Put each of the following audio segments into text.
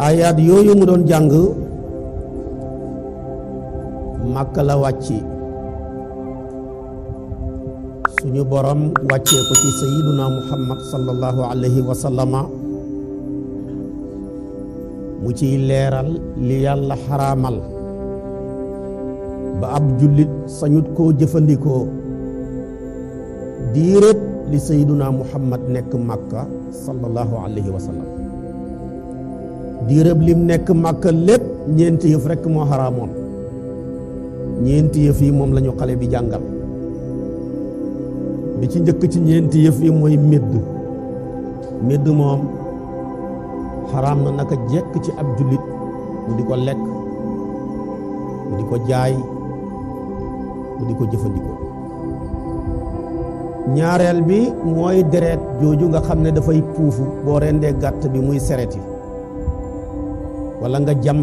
ayaat yooyu mu doon jàng Makka la wàcci suñu borom wàccee ko ci sayyiduna Muhammad sallallahu alayhi wa sallama mu ciy leeral li yàlla xaraamal ba ab jullit sañut koo jëfandikoo diirëb li sayyiduna Muhammad nekk Makka sallallahu alayhi wa sallam diirëb lim nekk Makka lépp ñeenti yëf rekk moo xaraamoon ñeenti yëf yi moom lañu xale bi jàngal bi ci njëkk ci ñeenti yëf yi mooy médd moom xaraam na naka jekk ci ab jullit mu di ko lekk mu di ko jaay mu di ko jëfandikoo ñaareel bi mooy deret jooju nga xam ne dafay puufu boo rendee gàtt bi muy sereti wala nga jam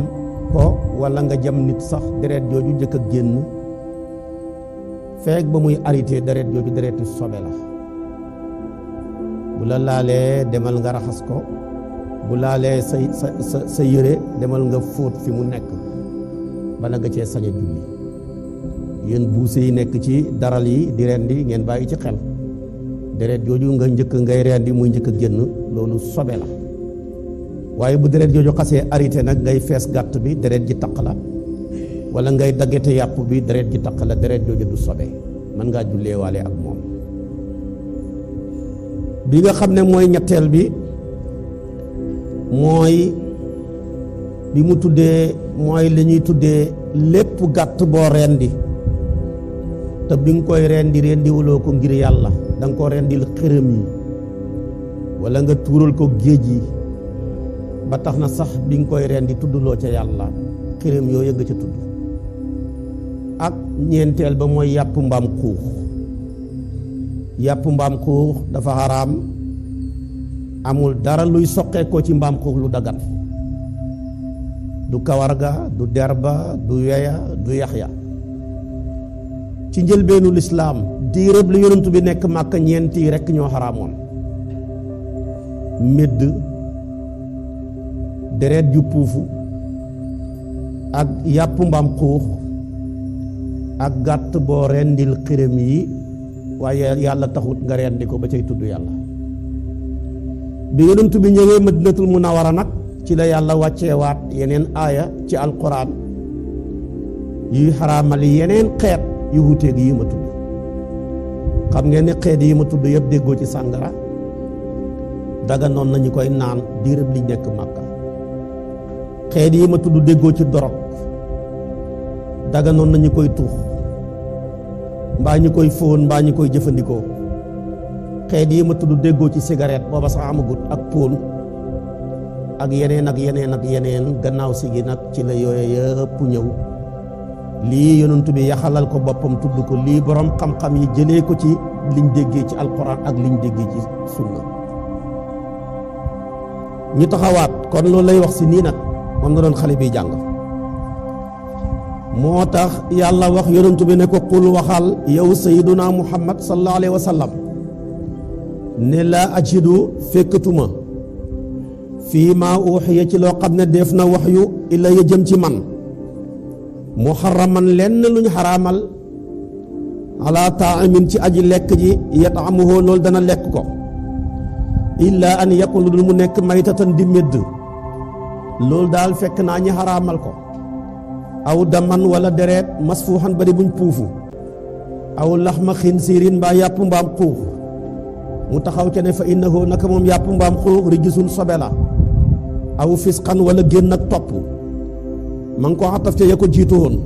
ko wala nga jam nit sax deret jooju njëkk a génn feek ba muy arrêté deret jooju deretu sobe la bu la laalee demal nga raxas ko bu laalee sa yére demal nga fóot fi mu nekk bala nga cee sañ a julli yéen buuse yi nekk ci daral yi di rendi ngeen bàyyi ci xel deret jooju nga njëkk ngay rendi muy njëkk a génn loolu sobe la waaye bu deret jooju xasee arrêté nag ngay fees gàtt bi deret ji taq la wala ngay daggete yàpp bi deret ji taq la deret jooju du sobe mën ngaa jullee waale ak moom bi nga xam ne mooy ñetteel bi mooy bi mu tuddee mooy li ñuy tuddee lépp gàtt boo rendi te bi nga koy rendiwuloo ko ngir yàlla da nga ko rendil xërëm yi wala nga tuural ko géej yi ba tax na sax bi nga koy rendi tuddloo ca yàlla xërëm yooyu nga ca tudd ak ñeenteel ba mooy yàpp mbaam xuux dafa xaraam amul dara luy soqee ko ci mbaam xuux lu dagat du kawar ga du derba du weya du yaxya ci njëlbeenu lislaam diirëb li yonent bi nekk Màkka ñeenti rekk ñoo xaraamoon médd deret ju puufu ak yàpp mbaam xuux ak gàtt boo rendil xërëm yi waaye yàlla taxut nga rendi ko ba cay tudd yàlla bi yonent bi ñëwee Madinatul Munawwara nag ci la yàlla wàcceewaat yeneen aaya ci alquran yuy xaraamal yeneen xeet yu wuteeg yi ma tudd xam ngeen ne xeet yi ma tudd yëpp déggoo ci sàngara daganoon nañu koy naan diirëb li nekk Màkka xeet yi ma tudd déggoo ci dorog daganoon nañu koy tuux mbaa ñu koy fóon mbaa ñu koy jëfandikoo xeet yi ma tudd déggoo ci cigarette booba sax amagut ak póon ak yeneen gannaaw si gi nag ci la yooyu yëpp ñëw lii yonent bi yaxalal ko boppam tudd ko lii borom xam-xam yi jëlee ko ci liñ déggee ci alquran ak liñ déggee ci sunna ñu taxawaat kon loolu lay wax si nii nag moom na doon xale bi jàng moo tax yàlla wax yonent bi ne ko qul waxal yow sayyiduna Muhammad sallallahu alayhi wa sallam ne laa ajidu fekkatuma fii maa uuxiya ci loo xam ne def na wax yu illa ya jëm ci man muharraman lenn luñ xaraamal ala taa'imin ci aji lekk ji yat'amuhu loolu dana lekk ko illa an yakun lu dul mu nekk maytatan di médd loolu daal fekk naa ñi xaraamal ko aw daman wala deret masfuuxan bari buñ puufu aw laxma xinsiirin mbaa yàpp mbaam xuux mu taxaw ca ne fa innahu naka moom yàpp mbaam xuux rijsun sobe la aw fisqan wala génn ak topp ma ngi ko xataf ca ya ko jiitu woon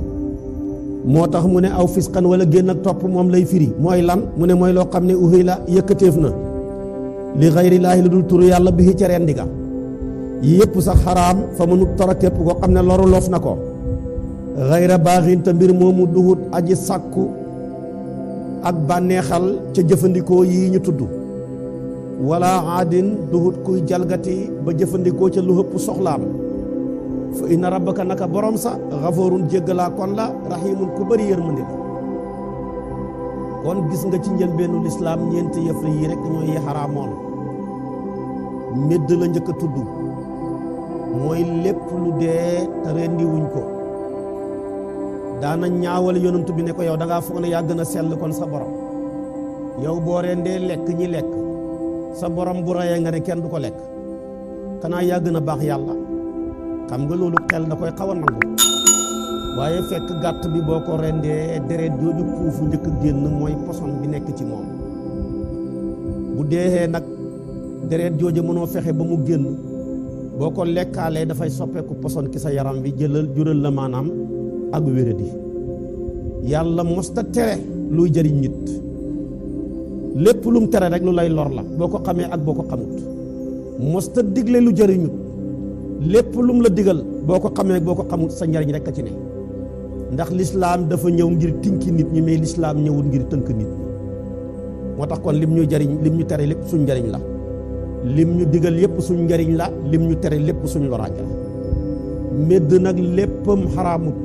moo tax mu ne aw fisqan wala génn ak topp moom lay firi mooy lan mu ne mooy loo xam ne uhilla yëkkateef na li xayrillaahi lu dul turu yàlla bi ca rendi ga yi yëpp sax xaraam fa mu nu tara képp koo xam ne loru loof na ko xayra baaxin te mbir moomu duhut aji sàkku ak bànneexal ca jëfandikoo yi ñu tudd wala aadin duhut kuy jalgati ba jëfandikoo ca lu hëpp soxlaam fa inna rabbaka naka borom sa xafoorun jéggalaa kon la rahimun ku bëri yërmande la kon gis nga ci njëlbeenu lislaam ñeenti yëf yi rek ñooy yi xaraamoon médd la njëkk a tudd mooy lépp lu dee te rendi wuñ ko. daana ñaawal yonent bi ne ko yow da ngaa foog ne yaa gën a sell kon sa borom yow boo rendee lekk ñi lekk sa borom bu rayee nga ne kenn du ko lekk xanaa yaa gën a baax yàlla. xam nga loolu xel da koy xaw a nangu waaye fekk gàtt bi boo ko rendee deret jooju puufu njëkk génn mooy poson bi nekk ci moom bu deexee nag deret jooju mënoo fexe ba mu génn boo ko lekkaalee dafay soppeeku poson ki sa yaram bi jural la maanaam ak wéradi. yàlla mosta tere luy jëriñ nit lépp lum tere rek lu lay lor la boo ko xamee ak boo ko xamut. mosta digle lu jëriñut lépp lum la digal boo ko xamee boo ko xamut sa njariñ rek a ci ne. ndax lislaam dafa ñëw ngir tinki nit ñi mais lislaam ñëwul ngir tënk nit ñi. moo tax kon lim ñu jariñ lim ñu tere lépp suñ njariñ la lim ñu digal yépp suñ njariñ la lim ñu tere lépp suñ loraange la. médd nag léppam xaraamut.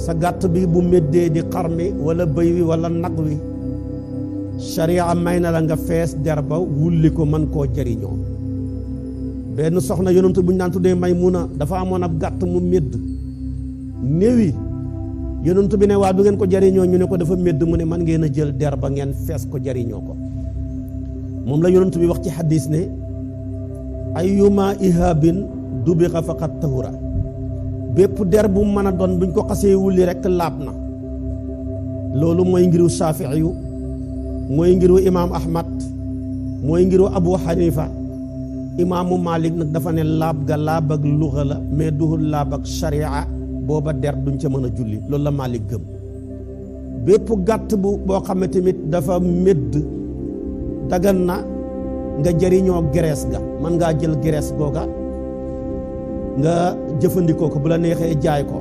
sa gàtt bi bu méddee di xar mi wala bëy wi wala nag wi sharia may na la nga fees der ba wulli ko mën koo jariñoo. benn soxna yonent bu ñu naan tuddee Maymuna dafa amoon ab gàtt mu médd néewi yonent bi ne waa du ngeen ko jariñoo ñu ne ko dafa médd mu ne man ngeen a jël der ba ngeen fees ko jariñoo ko. moom la yonent bi wax ci xadis ne ayyuma ihabin dubixa faqat tahura bépp der bu mën a doon buñ ko xasee wulli rek laab na. loolu mooy ngiru Shaafi'i yu mooy ngiru imaam Ahmad mooy ngiru Abu Hanifa. imaamu Malik nag dafa ne laab ga laab ak luxa la mais duhul laab ak sharia booba der duñ ca mën a julli loolu la Malik gëm. bépp gàtt boo xam ne tamit dafa médd dagan na nga jëriñoo gerees ga mën ngaa jël gerees googa nga jëfandikoo ko bu la neexee jaay ko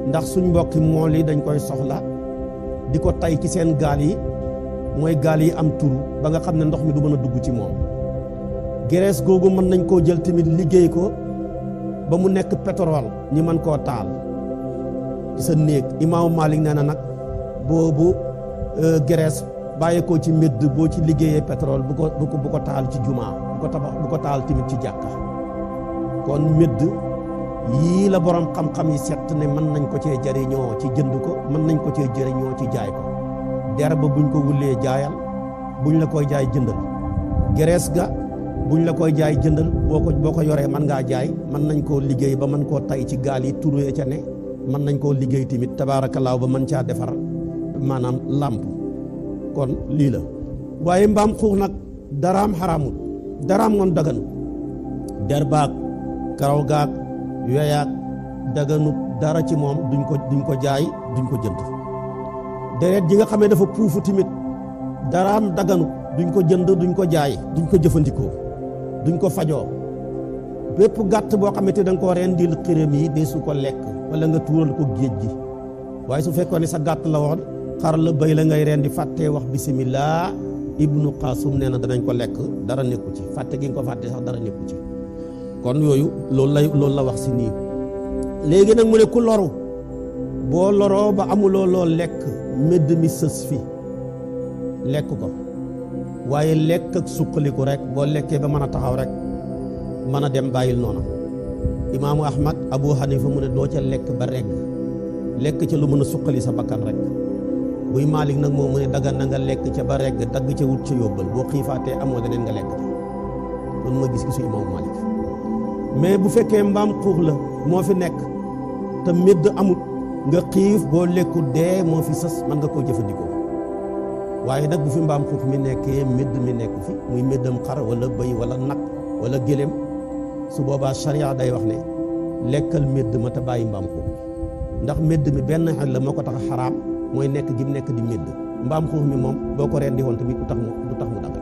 ndax suñ mbokki mool yi dañ koy soxla di ko tay ci seen gaal yi mooy gaal yi am turu ba nga xam ne ndox mi du mën a dugg ci moom. gerees googu mën nañ koo jël tamit liggéey ko ba mu nekk pétrole ñi mën koo taal ci sa néeg. imaamu Malik nee na nag boobu gerees bàyyi ko ci médd boo ci liggéeyee pétrole bu ko taal ci jumaa bu ko taal tamit ci jàkka. kon médd yii la borom xam-xam yi set ne mën nañ ko cee jëriñoo ci jënd ko mën nañ ko cee jëriñoo ci jaay ko. der ba buñ ko wullee jaayal buñ la koy jaay jëndal. gerees ga buñ la koy jaay jëndal boo ko yoree mën ngaa jaay mën nañ koo liggéey ba mën koo tay ci gaal yi turee ca ne mën nañ koo liggéey tamit tabaarakallaahu ba mën caa defar maanaam làmp. kon lii la waaye mbaam xuux nag daraam xaraamut daraam ngoon daganu der baag karaw gaag weyaag daganut dara ci moom duñ ko jaay duñ ko jënd. deret ji nga xamee dafa puufu tamit daraam daganut duñ ko jënd duñ ko jaay duñ ko jëfandikoo duñ ko fajoo. bépp gàtt boo xamante da nga koo rendil xiram yi de su ko lekk wala nga tuural ko géej gi waaye su fekkoon ne sa gàtt la woon xar la bëy la ngay rendi fàttee wax bismillah Ibnu Qasim nee na danañ ko lekk dara nekku ci fàtte gi nga ko fàtte sax dara nekku ci. kon yooyu loolu la wax si nii. léegi nag mu ne ku loru boo loroo ba amuloo loo lekk médd mi sës fi lekk ko waaye lekk ak suqaliku rek boo lekkee ba mën a taxaw rek mën a dem bàyyil noona. imaamu Ahmad Abu Hanifa mu ne doo ca lekk ba regg lekk ca lu mën a suqali sa bakkan rek. buy Malik nag moom mu ne dagan na nga lekk ca ba regg dagg ca wut ca yóbbal boo xiifaatee amoo deneen nga lekk ca. loolu ma gis-gisu imaamu Malik. mais bu fekkee mbaam xuux la moo fi nekk te médd amut nga xiif boo lekku dee moo fi sës mën nga koo jëfandikoo. waaye nag bu fi mbaam xuux mi nekkee médd mi nekk fi muy méddam xar wala bëy wala nag wala gëléem su boobaa sharia day wax ne lekkal médd ma te bàyyi mbaam xuux ndax médd mi benn xel la moo ko tax a xaraam mooy nekk gi mu nekk di médd. mbaam xuux mi moom boo ko rendi woon tamit du tax mu dagg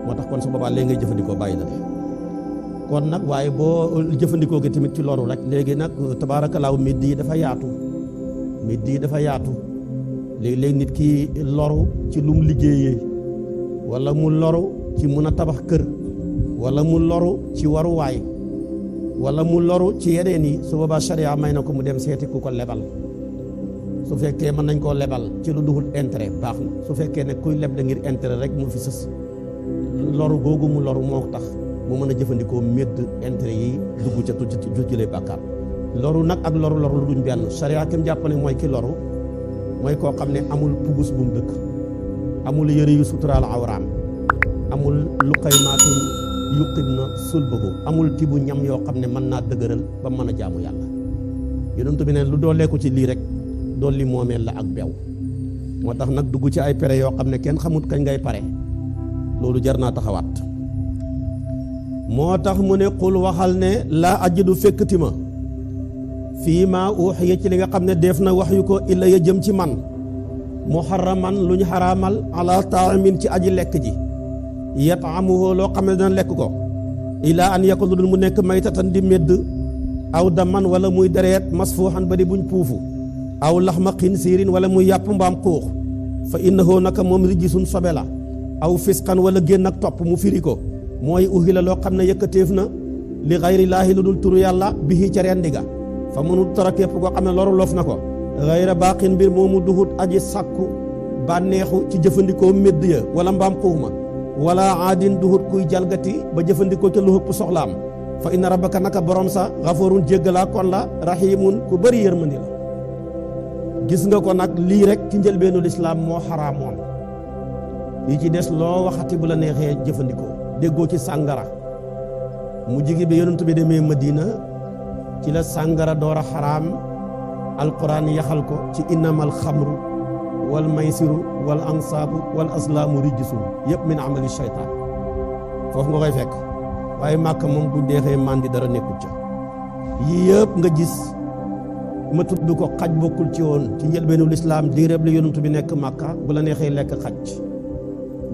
moo tax kon su boobaa léegi ngay jëfandikoo bàyyi la de. kon nag waaye boo jëfandikoo gi tamit ci loru rek léegi nag tabaarakallaahu médd yi dafa yaatu léegi-léegi nit ki loru ci lum liggéeyee wala mu loru ci mun a tabax kër wala mu loru ci waruwaay wala mu loru ci yeneen yi su boobaa sharia may na ko mu dem seeti ku ko lebal. su fekkee mën nañ koo lebal ci lu duhul intérêt baax na su fekkee ne kuy leb da ngir intérêt rek mu fi sës loru googu mu loru moo tax mu mën a jëfandikoo médd intérêt yi dugg ca jëlee bàkkaar loru nag ak loru lu duñ benn sariya kim jàpp ne mooy ki loru mooy koo xam ne amul pugus bu mu dëkk amul yëre yu suturaal awraam amul luqaymaatun yuqidna sulbahu amul tibu ñam yoo xam ne mën naa dëgëral ba mën a jaamu yàlla yonent bi ne lu dooleeku ci lii rek dolli moomeel la ak beew moo tax nag dugg ci ay pere yoo xam ne kenn xamut kañ ngay pare loolu jar naa taxawaat moo tax mu ne qul waxal ne laa ajidu fekkati ma fii maa uuxiya ci li nga xam ne def na wax yu ko illa ya jëm ci man muharraman lu ñu xaraamal ala taamin ci aji lekk ji yataamuhu loo xam ne dana lekk ko ilaa an yakun lu mu nekk maytatan di medd aw daman wala muy dereet masfuuxan ba di buñ puufu aw laxma xinsiirin wala muy yàpp mbaam xuux fa innahu naka moom rijsun sobe la aw fisqan wala génn ak topp mu firi ko mooy uhila loo xam ne yëkkateef na li xayrillaahi lu dul turu yàlla bihi ca rendi ga fa mënut tara képp koo xam ne loru loof na ko xayra baaqin mbir moomu duhut aji sàkku bànneexu ci jëfandikoo médd ya wala mbaam xuux ma wala aadin duhut kuy jalgati ba jëfandikoo ca lu ëpp soxlaam fa inna rabbaka naka borom sa xafoorun jéggalaa kon la rahimun ku bëri yërmandi la gis nga ko nag lii rek ci njëlbeenu lislaam moo xaraamoon yi ci des loo waxati bu la neexee jëfandikoo déggoo ci sàngara mu jigi bi yonent bi demee Madina ci la sàngara door a xaraam alquran yaxal ko ci innamal xamru wal maysiru wal ansaabu wal aslaamu rijsun yëpp min amali shaytaan foofu nga koy fekk waaye màkk moom bu deexee mandi dara nekkul ca yii yëpp nga gis ma tudd ko xaj bokkul ci woon ci njëlbeenu lislaam diireeb li yonent bi nekk màkka bu la neexee lekk xaj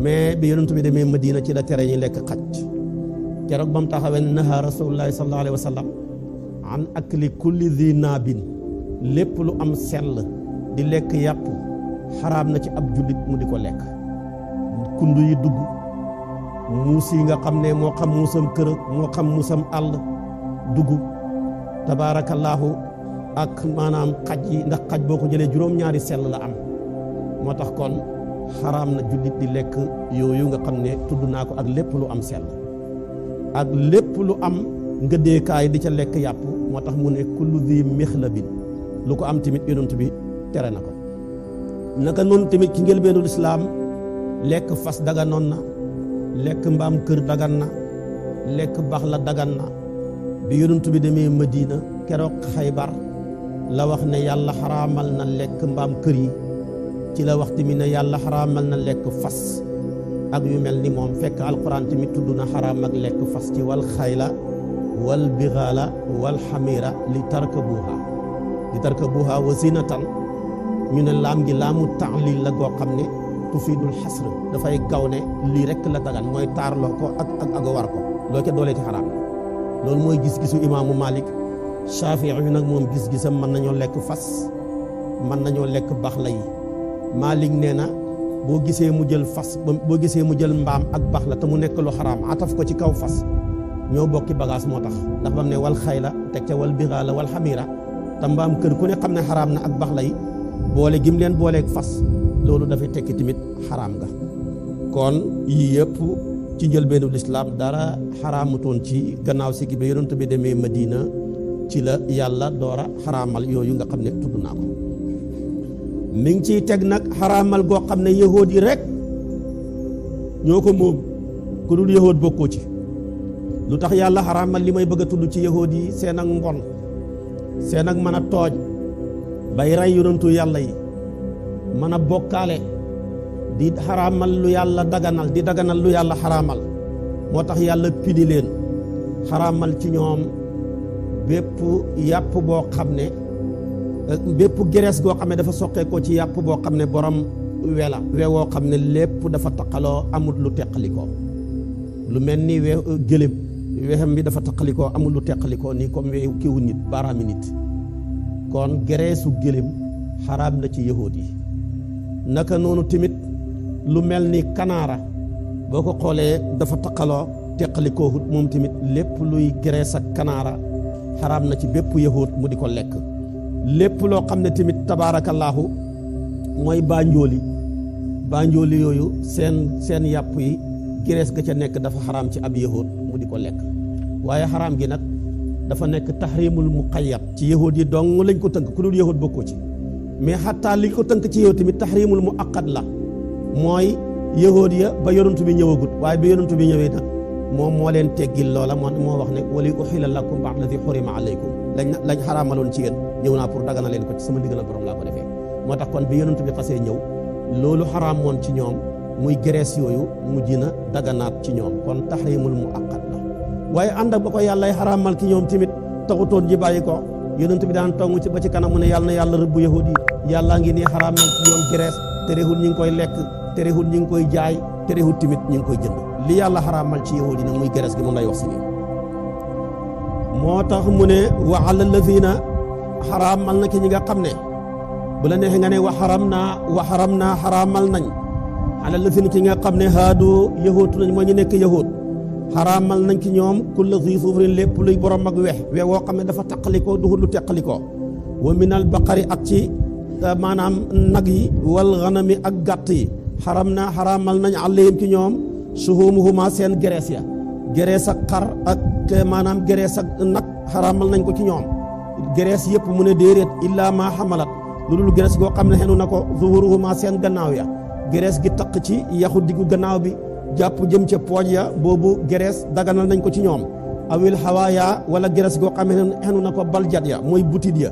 mais bi yonent bi demee Madina ci la tere ñi lekk xaj keroog ba mu taxawee naha rasulullahi sallallahu alayhi wa sallam an akli kulli dhi naabin lépp lu am sell di lekk yàpp xaraam na ci ab jullit mu di ko lekk kundu yi dugg muus yi nga xam ne moo xam muusam kër moo xam muusam àll dugg tabaarakallaahu ak maanaam xaj yi ndax xaj boo ko jëlee juróom-ñaari sell la am moo tax kon xaraam na jullit di lekk yooyu nga xam ne tudd naa ko ak lépp lu am sell ak lépp lu am ngëddeekaay di ca lekk yàpp moo tax mu ne kullu di mixlabin lu ko am tamit yonent bi tere na ko naka noonu tamit ci njëlbeenu lislaam lekk fas daganoon na lekk mbaam kër dagan na lekk bax la dagan na bi yonent bi demee Madina keroog Xaybar la wax ne yàlla xaraamal na lekk mbaam kër yi ci la wax tamit ne yàlla xaraamal na lekk fas ak yu mel ni moom fekk alquran tamit tudd na xaraam ak lekk fas ci wal xayla wal bixaala wal xamira li tarkabuha wa zinatan ñu ne laam gi laamu taalil la goo xam ne tufidul xasr dafay gaw ne lii rek la dagan mooy taarloo ko ak war ko loo ca doolee ci xaraam loolu mooy gis-gisu imaamu Malik Shafii yu nag moom gis-gisam mën nañoo lekk fas mën nañoo lekk baxla yi Malik nee na boo gisee mu jël fas boo gisee mu jël mbaam ak baxla te mu nekk lu xaraam ataf ko ci kaw fas ñoo bokki bagage moo tax ndax bam ne wal xayla teg ca wal bixaala wal xamira te mbaam kër ku ne xam ne xaraam na ak baxla yi boole gim leen booleeg fas loolu dafay tekki tamit xaraam nga kon yii yëpp ci njëlbeenu lislaam dara xaraamutoon ci gannaaw si gi ba yonent bi demee Madina ci la yàlla doora xaraamal yooyu nga xam ne tudd naa ko mi ngi ciy teg nag xaraamal goo xam ne yahood yi rek ñoo ko moom ku dul yahood bokkoo ci lu tax yàlla xaraamal li may bëgg a tudd ci yahood yi seen ak mbon seen ak mën a tooj bay rey yonentu yàlla yi mën a bokkaale di xaraamal lu yàlla daganal di daganal lu yàlla xaraamal moo tax yàlla pidi leen xaraamal ci ñoom bépp yàpp boo xam ne bépp gerees goo xam ne dafa soqeekoo ci yàpp boo xam ne borom wewoo xam ne lépp dafa taqaloo amul lu teqalikoo lu mel ni gëléem wexam bi dafa taqalikoo amul lu teqalikoo nii comme we kiwu nit baaraami nit kon gereesu gëléem xaraam na ci yahood yi naka noonu tamit lu mel ni kanaara boo ko xoolee dafa taqaloo teqalikoo hut moom tamit lépp luy gerees ak kanaara xaraam na ci bépp yahood mu di ko lekk lépp loo xam ne tamit tabaarakallaahu mooy banjooli yooyu seen yàpp yi gerees ga ca nekk dafa xaraam ci ab yahood mu mu di ko lekk waaye xaraam gi nag dafa nekk tahrimul muqayyad ci yahuud yi dong lañ ko tënk ku dul yahuud bokkoo ci mais xataa liñ ko tënk ci yahuud tamit tahrimul muaqqad la mooy yahuud ya ba yonent bi ñëwagut waaye ba yonent bi ñëwee nag moom moo leen teggil loola moo wax ne wali uhilla lakum ba'da alladi hurima alaykum lañ xaraamaloon ci yéen ñëw naa pour dagana leen ko ci sama ndigal borom laa ko defee moo tax kon bi yonent bi xasee ñëw loolu xaraam woon ci ñoom muy graisse yooyu mujj na daganaat ci ñoom kon tahrimul muaqqad la waaye ànd ak ba ko yàllay xaraamal ci ñoom tamit taxutoon ji bàyyi ko yonent bi daan tong ci ba ci kanam mu ne yàlla na yàlla rëbbu yahudi yi yàllaa ngi nii xaraamal ci ñoom graisse terewul ñi ngi koy lekk terewul ñi ngi koy jaay terewul tamit ñi ngi koy jënd li yàlla xaraamal ci yahudi nag muy graisse gi moom lay wax si nii moo tax mu ne wa ala alladina xaraamal na ki ñi nga xam ne bu la neexee nga ne wa xaram naa xaraamal nañ ala alladina ki nga xam ne haadu yahootu nañ moo ñu nekk yahoot xaraamal nañ ci ñoom kulla zi sufrin lépp luy borom ak we woo xam ne dafa taqalikoo duhul lu teqalikoo wa minal baqari ak ci maanaam nag yi wal ganami ak gàtt yi xaraamal nañ alayhim ci ñoom suhumuhuma seen gerees ya gerees ak xar ak maanaam gerees ak nag xaraamal nañ ko ci ñoom gerees yëpp mu ne déeréet illaa ma xamalat lu dul gerees goo xam ne xenu na ko zuhuruhuma seen gannaaw ya gerees gi taq ci yaxu diggu gannaaw bi jàpp jëm ca pooj ya boobu gerees daganal nañ ko ci ñoom awil xawaaya wala gerees goo xam ne xenu na ko baljat ya mooy butit ya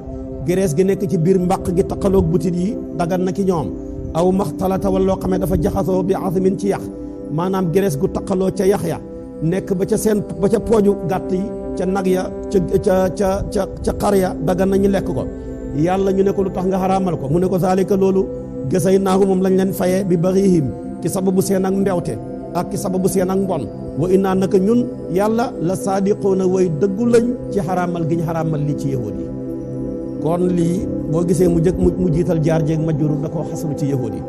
gerees gi nekk ci biir mbaq gi taqaloog butit yi dagan na ci ñoom aw maxtalata wala loo xam ne dafa jaxasoo bi azmin ci yax maanaam gerees gu taqaloo ca yax ya nekk ba ca pooju gàtt yi ca nag ya ca xar ya dagan nañu lekk ko yàlla ñu ne ko lu tax nga xaraamal ko mu ne ko zaalika loolu gësay naahu moom lañ leen fayee bi barihim ci sababu seen ak mbewte ak ci sababu seen ak mbon wa innaa naka ñun yàlla la saadiqoona way dëggu lañ ci xaraamal gi ñu xaraamal lii ci yahuud yi kon lii boo gisee mu jiital jaar jéeg majjuru da koo xasalu ci yahuud yi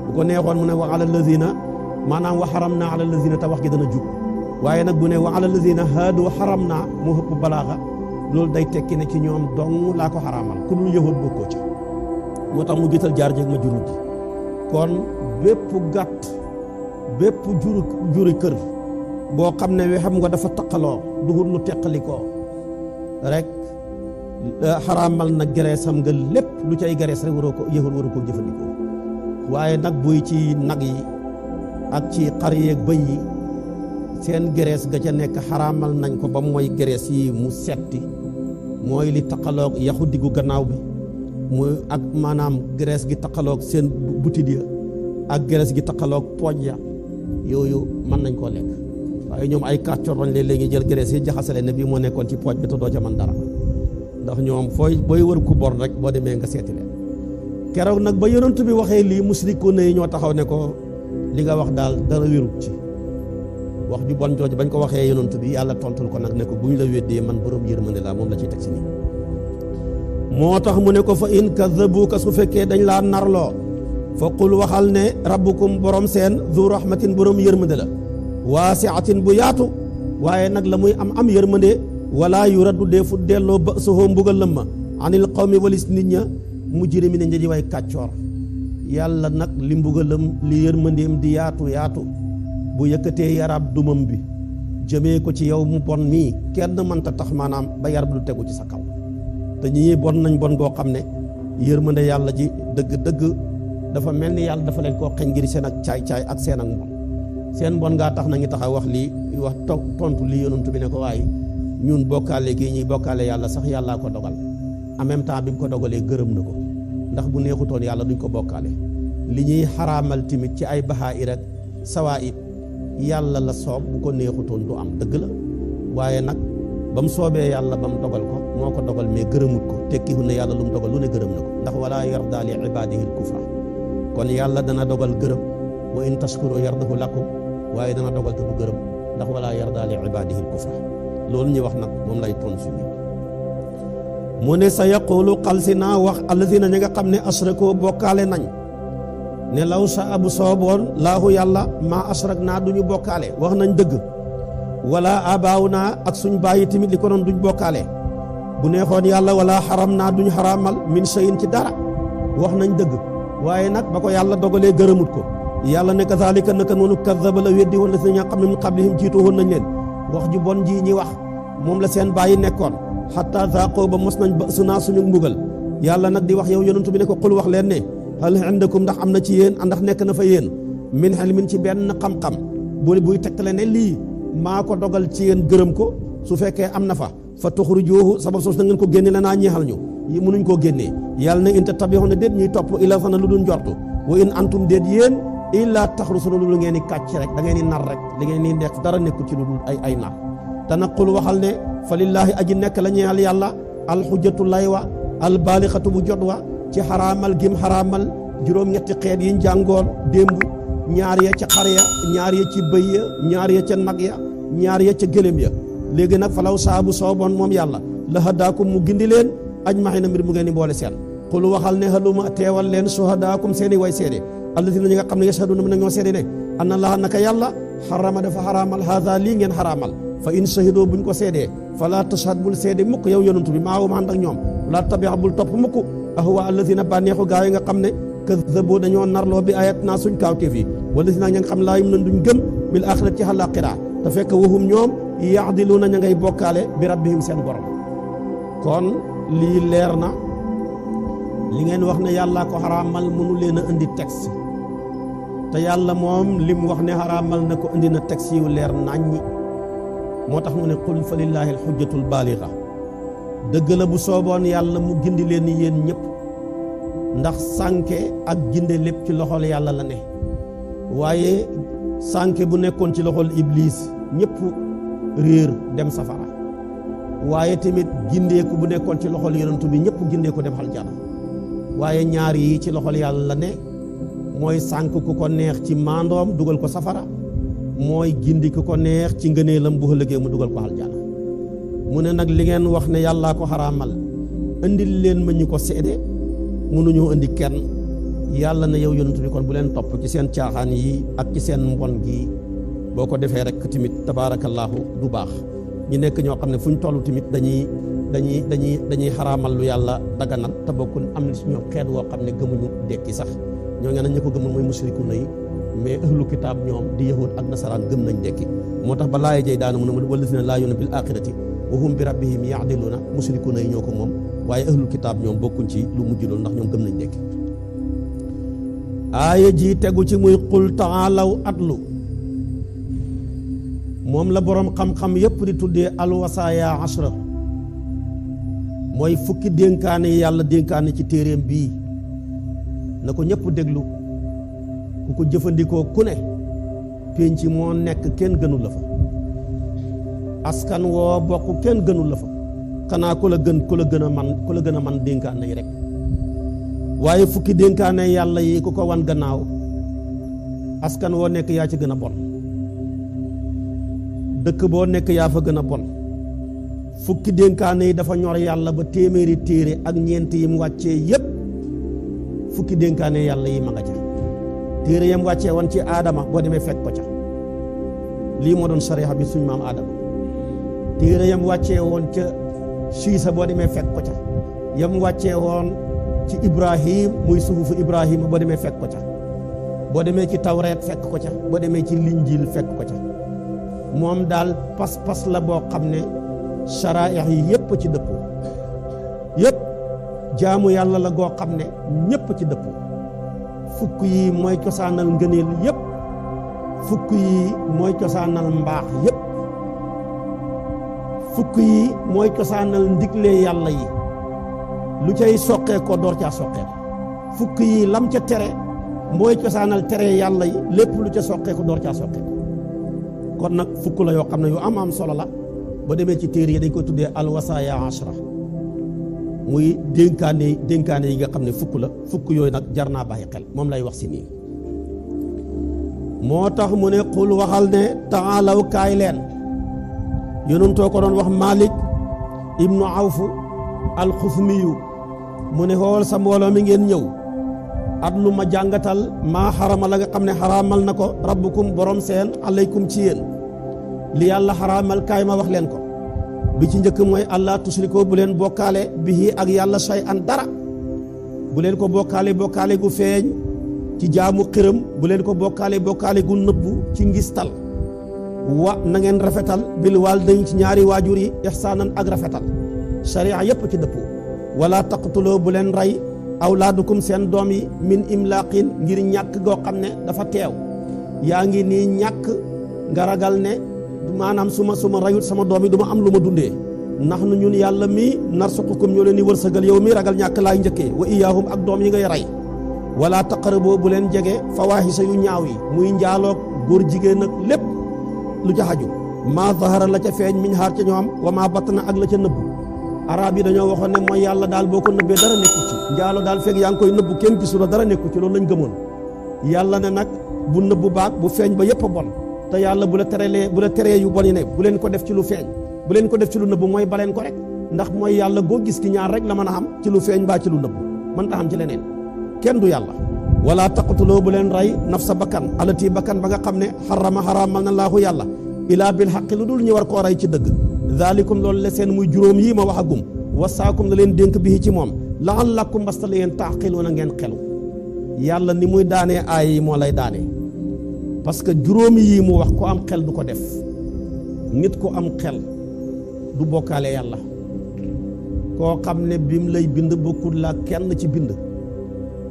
bu ko neexoon mu ne wa ala lazina maanaam wa xaram naa ala lazina te wax gi dana jub waaye nag bu ne wa ala lazina haadu xaram naa mu hëpp balaaxa loolu day tekki ne ci ñoom dong laa ko xaraamal ku dul yahuud bokkoo ca moo tax mu jiital jaar jéeg majjuru gi kon bépp gàtt bépp juri kër boo xam ne we xam nga dafa taqaloo duhul lu teqalikoo rek xaraamal na gereesam nga lépp lu cay gerees rek waroo ko yëfal waroo ko jëfandikoo waaye nag buy ci nag yi ak ci xar yeeg bëy yi seen gerees ga ca nekk xaraamal nañ ko ba mooy gerees yi mu setti mooy li taqaloog yaxu diggu gannaaw bi muy ak maanaam gerees gi taqaloog seen butit ya ak gerees gi taqaloog pooj ya yooyu mën nañ koo lekk waaye ñoom ay kàccoor lañ léegi jël gerees yi jaxasale ne bii moo nekkoon ci pooj bi te doo ca mën dara ndax ñoom booy wër ku bor rek boo demee nga seeti leen keroog nag ba yonent bi waxee lii musrikuuna yi ñoo taxaw ne ko li nga wax daal dara wérut ci wax ju bon jooju bañ ko waxee yonent bi yàlla tontul ko nag ne ko bu ñu la weddee man borom yërmande laa moom la ciy teg si nii moo tax mu ne ko fa in kazzabuuka su fekkee dañ laa narloo fa qul waxal ne rabbukum borom seen zu rahmatin borom yërmande la waasiatin bu yaatu waaye nag la muy am yërmande wala yuraddu deefu delloo ba soxoo mbugal lëmma anil qawmi walis nit ña mujrimiina ñi way kàccoor yàlla nag li mbugalam li yërmandeem di yaatu bu yëkkatee yarab dumam bi jëmee ko ci yow mu bon mii kenn mënta tax maanaam ba yar bi du tegu ci sa kaw te ñi bon nañ bon goo xam ne yërmande yàlla ji dëgg dafa mel ni yàlla dafa leen koo xeñ ngir seen ak caay-caay ak seen ak mbon seen mbon ngaa tax na ngi taxaw wax lii wax tontu lii yonent bi ne ko waaye ñun bokkaale gii ñuy bokkaale yàlla sax yàllaa ko dogal en même temps bi mu ko dogalee gërëm na ko ndax bu neexutoon yàlla duñ ko bokkaale li ñuy xaraamal tamit ci ay bahaa'ir ak sawaa'ib yàlla la soob bu ko neexutoon du am dëgg la waaye nag ba mu soobee yàlla ba mu dogal ko moo ko dogal mais gërëmut ko tekkiwul ne yàlla lu mu dogal lu ne gërëm na ko ndax wala yarda li ibaadihi al-kufra kon yàlla dana dogal gërëm wa in tashkuru yardahu lakum waaye dana dogal te du gërëm ndax wala yarda li ibaadihi al-kufra loolu ñu wax nag moom lay tontu bi mu ne sa yaqulu xalsi naa wax allazina ñi nga xam ne asrakoo bokkaale nañ ne law sa abu sooboon laahu yàlla maa asrak naa duñu bokkaale wax nañ dëgg wala abaaw naa ak suñ bàyyi tamit li ko doon duñ bokkaale bu neexoon yàlla wala xaram naa duñ xaraamal min shay'in ci dara wax nañ dëgg waaye nag ba ko yàlla dogalee gërëmut ko yàlla ne kazaalika naka noonu kazzaba la weddi woon la si ña xam ne min qablihim jiitu woon nañ leen wax ju bon ji ñi wax moom la seen bàyyi nekkoon xatta zaaqoo ba mos nañ ba sunaa suñu mbugal yàlla nag di wax yow yonent bi ne ko xul wax leen ne hal indakum ndax am na ci yéen ndax nekk na fa yéen min ilmin ci benn xam-xam buy tegtale ne lii maa ko dogal ci yéen gërëm ko su fekkee am na fa tuxrijuuhu sabab soos na ngeen ko génne la naa ñeexal ñu mënuñ koo génnee yàlla ne in tattabi'uuna déet ñuy topp illa fana lu dul njortu wa in antum déet yéen illaa taxrusuuna lu ngeen di kàcc rek da ngeen di nar rek li ngeen di nekk dara nekkul ci lu dul ay nar te nag qul waxal ne fa lillaahi aji nekk la ñeexal yàlla alxujjatu lay wa albaalixatu bu jot wa ci xaraamal gim xaraamal juróom-ñetti xeet yiñ jàngoon démb ñaar ya ca xar ya ñaar ya ci bëy ya ñaar ya ca nag ya ñaar ya ca gëléem ya léegi nag falaw saabu sooboon moom yàlla la hadaakum mu gindi leen ajmaxiina mbir mu ngeen di boole seen xul waxal ne haluma teewal leen suhadaakum seeni way seede allazina ñi nga xam ne yashhaduuna mën na ñoo seede ne anna allaha naka yàlla xarama dafa xaraamal haada lii ngeen xaraamal fa in shahidoo buñ ko seedee fala tashhad bul seede mukk yow yonantu bi maa ànd ak ñoom la tabi'a bul topp mukk ahwa allazina bànneexu gaa yi nga xam ne kazzabu dañoo narloo bi ayatina suñ kaawteef yi wallazina ña nga xam laa yum na duñ gëm bil axirati ci àllaaxira te fekk wahum ñoom yaadiluuna ña ngay bokkaale bi rabbihim seen borom kon lii leer na li ngeen wax ne yàllaa ko xaraamal mënu leen a indi texte te yàlla moom li mu wax ne xaraamal na ko indi na texte yu leer naññi moo tax mu ne qul fa lillaahi alxujjatul baaliga dëgg la bu sooboon yàlla mu gindi leen ni yéen ñëpp ndax sànke ak ginde lépp ci loxol yàlla la ne waaye sànke bu nekkoon ci loxol iblis ñëpp réer dem safara waaye tamit gindeeku bu nekkoon ci loxol yonent bi ñëpp gindeeku dem aljana waaye ñaar yi ci loxol yàlla la ne mooy sànk ku ko neex ci maandoom dugal ko safara mooy gindi ku ko neex ci ngëneelam bu ëllëgee mu dugal ko aljana mu ne nag li ngeen wax ne yàllaa ko xaraamal indil leen ma ñu ko seede mënuñoo indi kenn yàlla na yow yonent bi kon bu leen topp ci seen caaxaan yi ak ci seen mbon gi boo ko defee rek tamit tabaarakallaahu du baax ñu nekk ñoo xam ne fu ñu toll tamit dañuy xaraamal lu yàlla daganal te bokkul am na si ñoom xeet woo xam ne gëmuñu dekki sax ñoo ngi ne ñu ko gëmul mooy musrikuuna yi mais ahlu kitaab ñoom di yahud ak nasaraan gëm nañ dekki moo tax ba laaya jey daana mu ne wallazina laa yu'minuuna bil aaxirati wa hum bi rabbihim ya'diluuna musrikuuna yi ñoo ko moom waaye ahlu kitaab ñoom bokkuñ ci lu mujj loolu ndax ñoom gëm nañ dekki aaya ji tegu ci muy qul taalaw atlu moom la boroom xam-xam yépp di tuddee alwasaaya ashra mooy fukki dénkaane yi yàlla dénkaane ci téeréem bii na ko ñëpp déglu ku ko jëfandikoo ku ne pénc moo nekk kenn gënul la fa askan woo bokk kenn gënul la fa xanaa ku la gën a man dénkaane yi rek waaye fukki dénkaane yàlla yi ku ko wan gannaaw askan woo nekk yaa ci gën a bon dëkk boo nekk yaa fa gën a bon fukki dénkaane yi dafa ñor yàlla ba téeméeri téere ak ñeent yi mu wàccee yépp fukki dénkaane yàlla yi ma nga ca téere yam wàccee woon ci aadama boo demee fekk ko ca lii moo doon sariya bi suñ maam aadama téere yam wàccee woon ca siisa boo demee fekk ko ca yam wàccee woon ci ibrahim muy suhufu ibrahima boo demee fekk ko ca boo demee ci tawreet fekk ko ca boo demee ci linjiil fekk ko ca moom daal pas-pas la boo xam ne saraaya yi yépp ci dëppoo yépp jaamu yàlla la goo xam ne ñépp ci dëppoo fukk yi mooy cosaanal ngëneel yépp fukk yi mooy cosaanal mbaax yépp fukk yi mooy cosaanal ndigle yàlla yi lu cay soqee ko door caa soqee fukk yi lam ca tere mooy cosaanal tere yàlla yi lépp lu ca soqee ko door caa soqee kon nag fukk la yoo xam ne yu am solo la ba demee ci téere yi dañ koy tuddee alwasaaya ashra muy dénkaane yi nga xam ne fukk la fukk yooyu nag jar naa bàyyi xel moom lay wax si nii moo tax mu ne xul waxal ne taalaw kaay leen yonentoo ko doon wax Malik ibnu Awf alxusmiyu mu ne xool sa mbooloo mi ngeen ñëw at lu ma jàngatal maa xarama la nga xam ne xaraamal na ko rabbukum borom seen alaykum ci yéen li yàlla xaraamal kaay ma wax leen ko bi ci njëkk mooy allah tusrikoo bu leen bokkaale bihi ak yàlla shay an dara bu leen ko bokkaale gu feeñ ci jaamu xërëm bu leen ko bokkaale gu nëbbu ci ngistal wa na ngeen rafetal bil waalidayni ci ñaari waajur yi ihsaanan ak rafetal sharia yépp ci dëppoo wala taqtuloo bu leen rey awlaadukum seen doom yi min imlaaqin ngir ñàkk goo xam ne dafa teew yaa ngi nii ñàkk nga ragal ne maanaam su ma rayut sama doom yi du ma am lu ma dundee ndax nu ñun yàlla mii narsuqukum ñoo leen di wërsëgal yow mii ragal ñàkk laay njëkkee wa iyaahum ak doom yi ngay rey wala taqaraboo bu leen jege fawaahisa yu ñaaw yi muy njaaloog góor jigéen ak lépp lu ca xaju maa zahara la ca feeñ miñ xaar ca ñoom wa maa batna ak la ca nëbb arab yi dañoo waxoon ne mooy yàlla daal boo ko nëbbee dara nekku ci njaalo daal fekk yaa ngi koy nëbbu kenn gisu la dara nekku ci loolu lañ gëmoon yàlla ne nag bu nëbbu baag bu feeñ ba yépp a bon te yàlla bu la teree yu bon yi ne bu leen ko def ci lu feeñ bu leen ko def ci lu nëbbu mooy baleen ko rek ndax mooy yàlla goo gis ki ñaar rek la mën a xam ci lu feeñ baa ci lu nëbbu mën ta xam ci leneen kenn du yàlla wala taqtuloo bu leen rey nafsa bakkan alati bakkan ba nga xam ne xaraamal na laahu yàlla ilaa bil xaqi lu dul ñu war koo rey ci dëgg daalikum loolu la seen muy juróom yii ma wax agum wasaakum la leen dénk bii ci moom la'allakum mbastale yeen taaqiluuna ngeen xelu yàlla ni muy daanee aay yi moo lay daanee parce que juróomi yii mu wax ku am xel du ko def nit ku am xel du bokkaale yàlla koo xam ne bim lay bind bokkul laa kenn ci bind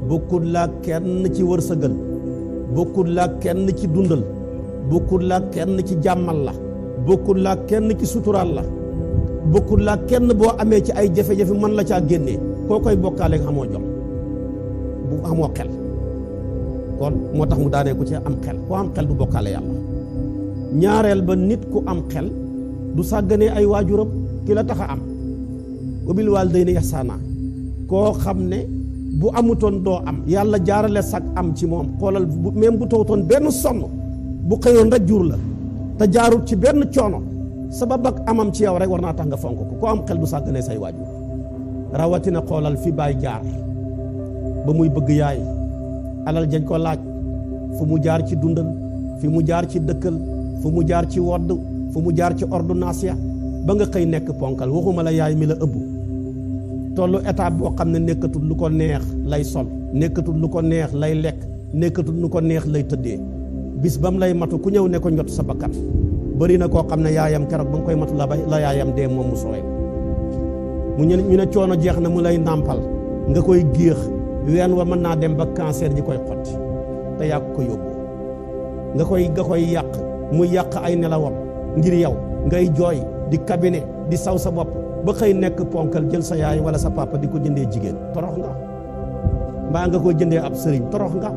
bokkul laa kenn ci wërsëgal bokkul laa kenn ci dundal bokkul laa kenn ci jàmmal la bokkul laa kenn ci suturaal la bokkul laa kenn boo amee ci ay jafe-jafe mën la caa génnee koo koy bokkaale nga xamoo jom bu xamoo xel kon moo tax mu daanee ko ci am xel koo am xel du bokkaale yàlla ñaareel ba nit ku am xel du sàgganee ay waajuram ki la tax a am wa bil waalidayni ihsaana koo xam ne bu amutoon doo am yàlla jaarale sag am ci moom xoolal même bu tawtoon benn sonn bu xëyoon rek jur la te jaarut ci benn coono sabab ak amam ci yow rek war naa tax nga fonk ko koo am xel du sàgganee say waajur rawatina xoolal fi baay jaar ba muy bëgg yaay alal jañ ko laaj fu mu jaar ci dundal fi mu jaar ci dëkkal fu mu jaar ci wodd fu mu jaar ci ordonnance ya ba nga xëy nekk ponkal waxuma la yaay mi la ëbb tollu étape boo xam ne nekkatul lu ko neex lay sol nekkatul lu ko neex lay lekk nekkatul lu ko neex lay tëddee bis ba mu lay matu ku ñëw ne ko njot sa bakkan bëri na koo xam ne yaayam keroog ba nga koy matu la yaayam dee moom mu sooy ñu ne coono jeex na mu lay nàmpal nga koy géex ween wa mën naa dem ba cancer ji koy xotti te yàq ko yóbbu nga koy yàq muy yàq ay nelawam ngir yow ngay jooy di cabinet di saw sa bopp ba xëy nekk ponkal jël sa yaay wala sa papa di ko jëndee jigéen torox nga mbaa nga koy jëndee ab sëriñ torox nga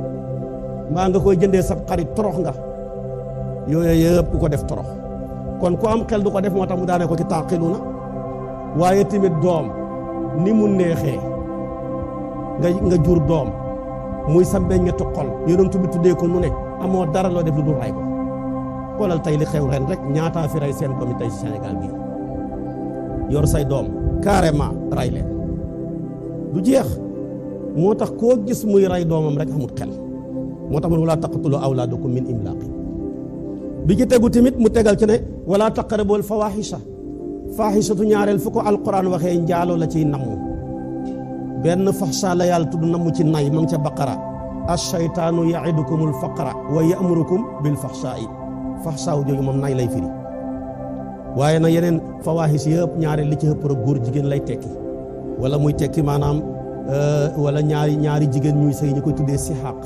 mbaa nga koy jëndee sa xarit torox nga yooyu yëpp ku ko def torox kon ku am xel du ko def moo tax mu daane ko ci taaqiluuna waaye tamit doom ni mu neexee nga jur doom muy sa meññetu xol yonent bi tuddee ko nu ne amoo dara loo def lu dul ray ko xoolal tey li xew ren rek ñaataa fi rey seen doomi tey ci Sénégal bi yor say doom carrément ray leen du jeex moo tax koo gis muy ray doomam rek amut xel moo tax mu wala taqtulu awlaadakum min imlaaq bi ci tegu tamit mu tegal ci ne wala taqrabul fawaahisha faahisatu ñaareel fu ko alquran waxee njaaloo la ciy namm benn faxsha la yàlla tudd namm ci nay ma ngi ca baqara ash-shaytaanu ya'idukumul faqra wa ya'murukum bil faxshaa'i faxsha wu jooju moom nay lay firi waaye nag yeneen fawaahis yëpp ñaareel li ci ëpp rek góor jigéen lay tekki wala muy tekki maanaam wala ñaari jigéen ñuy sëy ñu koy tuddee sixaaq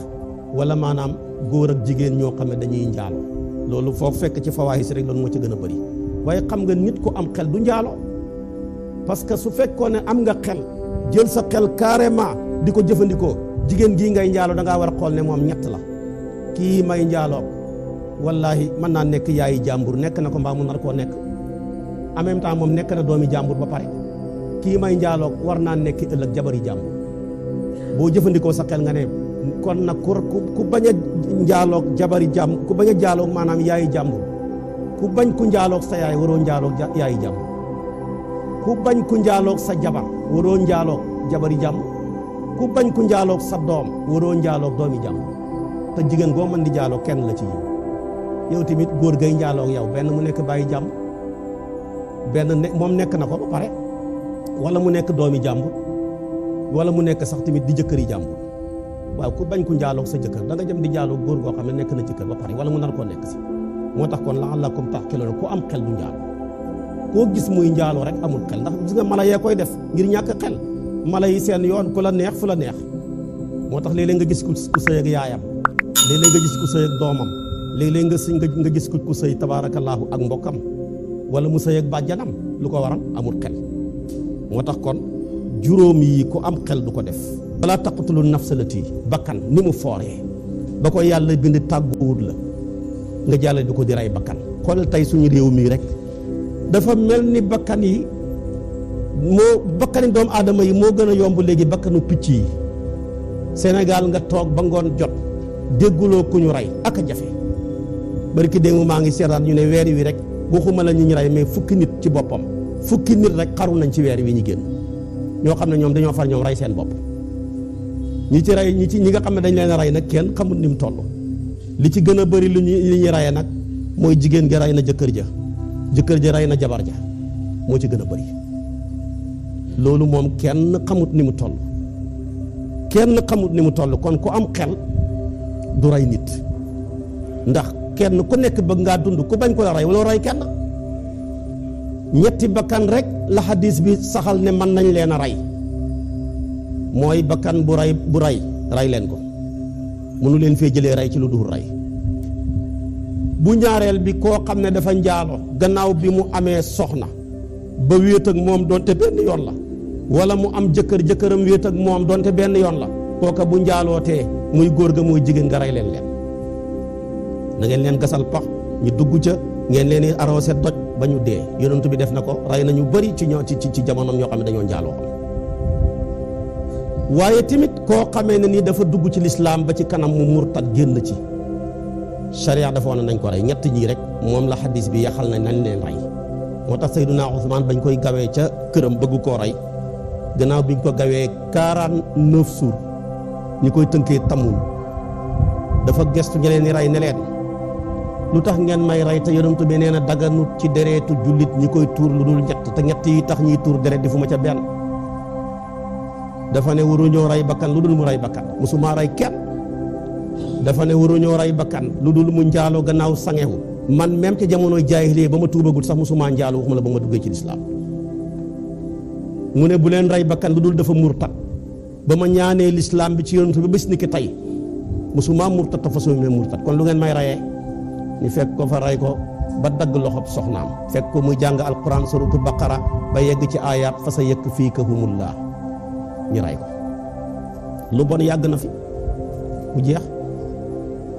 wala maanaam góor ak jigéen ñoo xam ne dañuy njaalo loolu foofu fekk ci fawaahis rek loolu moo ci gën a bëri waaye xam nga nit ku am xel du njaalo parce que su fekkoon ne am nga xel jël sa xel carrément di ko jëfandikoo jigéen gii ngay njaalo da ngaa war a xool ne moom ñett la kii may njaaloo wallahi mën naa nekk yaayi jàmbur nekk na ko mbaa mu nar koo nekk en même temps moom nekk na doomi jàmbur ba pare kii may njaaloo war naa nekk ëllëg jabari jàmbur boo jëfandikoo sa xel nga ne kon nag ku bañ a njaaloog jabari jàmbur ku bañ a njaaloog maanaam yaayi jàmbur ku bañ ku njaaloog sa yaay waroo njaaloog yaayi jàmbur ku bañ ku njaaloog sa jabar waroo njaaloog jabari jàmbur ku bañ ku njaaloog sa doom waroo njaaloog doomi jàmbur te jigéen goo mën di njaaloog kenn la ci yow tamit góor gay njaaloog yow benn mu nekk bàyyi jàmbur benn moom nekk na ko ba pare wala mu nekk doomi jàmbur wala mu nekk sax tamit di jëkkëri jàmbur waaw ku bañ ku njaaloog sa jëkkër da nga jëm di njaaloog góor goo xam ne nekk na jëkkër ba pare wala mu nar koo nekk si moo tax kon la'allakum ta'qiluun ku am xel du njaalo koo gis muy njaaloo rek amul xel ndax gis nga mala yee koy def ngir ñàkk xel mala yi seen yoon ku la neex fu la neex moo tax léeg-léeg nga gis ku sëy ak yaayam léeg-léeg nga gis ku sëy ak doomam léeg-léeg nga gis ku sëy tabaarakallaahu ak mbokkam wala mu sëy ak bàjjanam lu ko waral amul xel moo tax kon juróom yi ku am xel du ko def wala taqtulu nafsa lati bakkan ni mu fooree ba ko yàlla bind tàgguwut la nga jàlle di ko di rey bakkan xoolal tey suñu réew mii rek dafa mel ni bakkani doomu aadama yi moo gën a yomb léegi bakkanu picc yi Sénégal nga toog ba ngoon jot dégguloo ku ñu rey ak a jafe barki démb maa ngi seetaan ñu ne weer wi rek waxuma la ñu rey mais fukki nit ci boppam fukki nit rek xaru nañ ci weer wi ñu génn ñoo xam ne ñoom dañoo far ñoom rey seen bopp ñi nga xam ne dañ leen a rey nag kenn xamul ni mu toll li ci gën a bëri li ñuy reyee nag mooy jigéen gi rey na jëkkër ja rey na jabar ja moo ci gën a bëri loolu moom kenn xamut ni mu toll kon ku am xel du rey nit ndax kenn ku nekk bëgg ngaa dund ku bañ ko la rey wala rey kenn ñetti bakkan rek la xadis bi saxal ne mën nañ leen a rey mooy bakkan bu rey leen ko mënu leen fee jëlee rey ci lu dul rey bu ñaareel bi koo xam ne dafa njaalo gannaaw bi mu amee soxna ba wéet ak moom doonte benn yoon la wala mu am jëkkëram wéet ak moom doonte benn yoon la kooka bu njaalootee muy góor ga muy jigéen nga rey leen na ngeen leen gasal pax ñu dugg ca ngeen leen arrosé doj ba ñu dee yonent bi def na ko rey na ñu bëri ci jamonoom ñoo xam ne dañoo njaaloo waaye tamit koo xamee ne nii dafa dugg ci lislaam ba ci kanam mu murtad génn ci sharia dafa woon nañ ko rey ñett ñii rek moom la xadis bi yaxal nañ leen rey moo tax Seydunaa Usmaan bañ koy gawee ca këram bëgg koo rey gannaaw biñ ko gawee 49 jours ñi koy tënkee tamuñ dafa gestu ñi leen di rey ne leen lu tax ngeen may rey te yonent bi nee na daganut ci dereetu jullit ñi koy tuur lu dul ñett te ñett yi tax ñiy tuur deret di fu ma ca benn dafa ne waruñoo rey bakkan lu dul mu rey bakkan musuma rey kenn dafa ne waruñoo rey bakkan lu dul mu njaaloo gannaaw sangewu man même ci jamonoy jaahiliya ba ma tuubagul sax musuma njaaloo waxuma la ba ma duggee ci lislaam mu ne bu leen rey bakkan lu dul dafa murtat ba ma ñaanee lislaam bi ci yonent bi bés ni ki tey musuma murtat te façon me murtat kon lu ngeen may reyee ñu fekk ko fa rey ko ba dagg loxob soxnaam fekk ko muy jàng alquran suratu baqara ba yegg ci ayaat fa sa yakfikahumullah ñu rey ko lu bon yàgg na fi bu jeex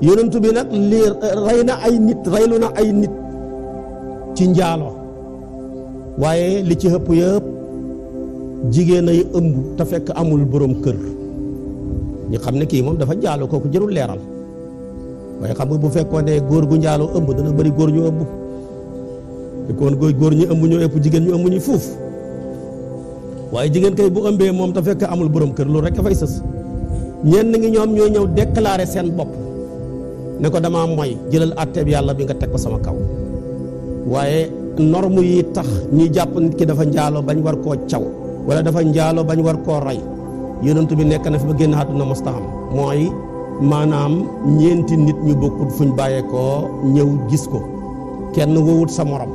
yonent bi nag lii reylu na ay nit ci njaalo waaye li ci ëpp yëpp jigéen ay ëmb te fekk amul borom kër ñu xam ne kii moom dafa njaalo kooku jërul leeral waaye xam nga bu fekkoon ne góor gu njaaloo ëmb dana bëri góor ñu ëmb fekkoon góor ñu ëmb ñoo ëpp jigéen ñu ëmb ñu fuuf waaye jigéen kay bu ëmbee moom te fekk amul borom kër loolu rek dafay sës ñenn ngi ñoom ñoo ñëw déclarer seen bopp ne ko damaa mooy jëlal àtteeb yàlla bi nga teg ko sama kaw waaye norme yi tax ñi jàpp nit ki dafa njaaloo bañ war koo caw wala dafa njaaloo bañ war koo rey yonent bi nekk na fi ba génn àdduna mustaam mooy maanaam ñeenti nit ñu bokkut fuñ bàyyeekoo ñëw gis ko kenn wowut sa morom